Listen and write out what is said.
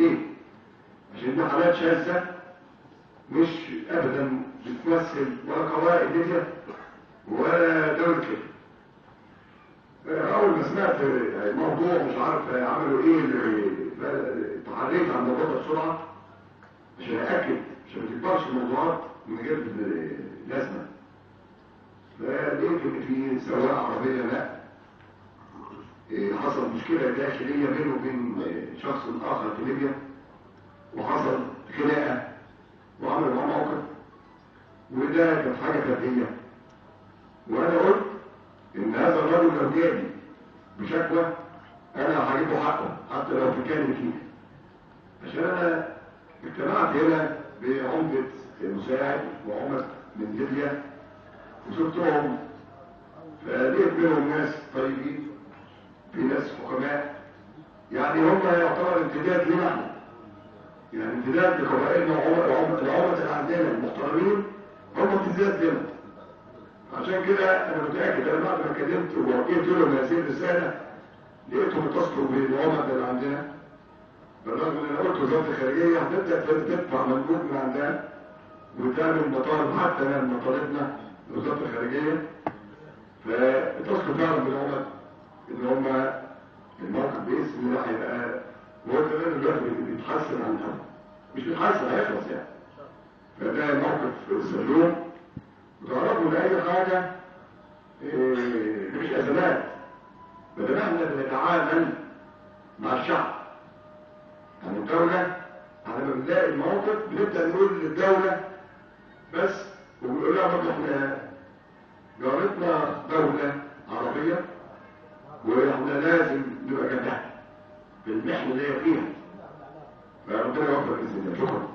ليه؟ عشان دي حالات شاذة مش ابدا بتمثل ولا قوائد ليبيا ولا دولة كده. اول ما سمعت الموضوع مش عارف عملوا ايه، تحريت عن الموضوع ده بسرعه عشان ااكد عشان ما تكبرش الموضوعات من غير لازمه. فلقيت ان في سواق عربيه لا حصل مشكله داخليه بينه وبين شخص اخر في ليبيا، وحصل خناقه وعملوا معاه موقف، وده كانت حاجه فرديه. وانا قلت ان هذا الرجل لو جالي بشكوى انا هجيبه حقه حتى لو في كان فيه، عشان انا اجتمعت هنا بعمدة مساعد وعمد من ليبيا وشفتهم، فلقيت منهم ناس طيبين، في ناس حكماء، يعني هم يعتبر امتداد لنا احنا، يعني امتداد لقبائلنا العمد اللي عندنا المحترمين هم امتداد لنا. عشان كده انا متاكد انا بعد ما كلمت ووجهت لهم هذه الرساله لقيتهم اتصلوا بالعمد اللي عندنا، بالرغم ان انا قلت وزاره الخارجيه هتبدا تدفع مندوب من عندها وتعمل مطالب حتى من مطالبنا لوزاره الخارجيه. فاتصلوا فعلا بالعمد ان هم الموقف باذن الله هيبقى، وهو كمان دلوقتي بيتحسن عن الاول، مش بيتحسن هيخلص يعني. فده موقف سلوم، وتعرفوا ان اي حاجه مش ازمات، بدل احنا بنتعامل مع الشعب. يعني الدولة على ما بنلاقي المواقف بنبدأ نقول للدولة بس، وبنقول لها برضه احنا جارتنا دولة عربية واحنا لازم نبقى جنبها في المحنة اللي هي فيها. فربنا يوفق بإذن الله. شكرا.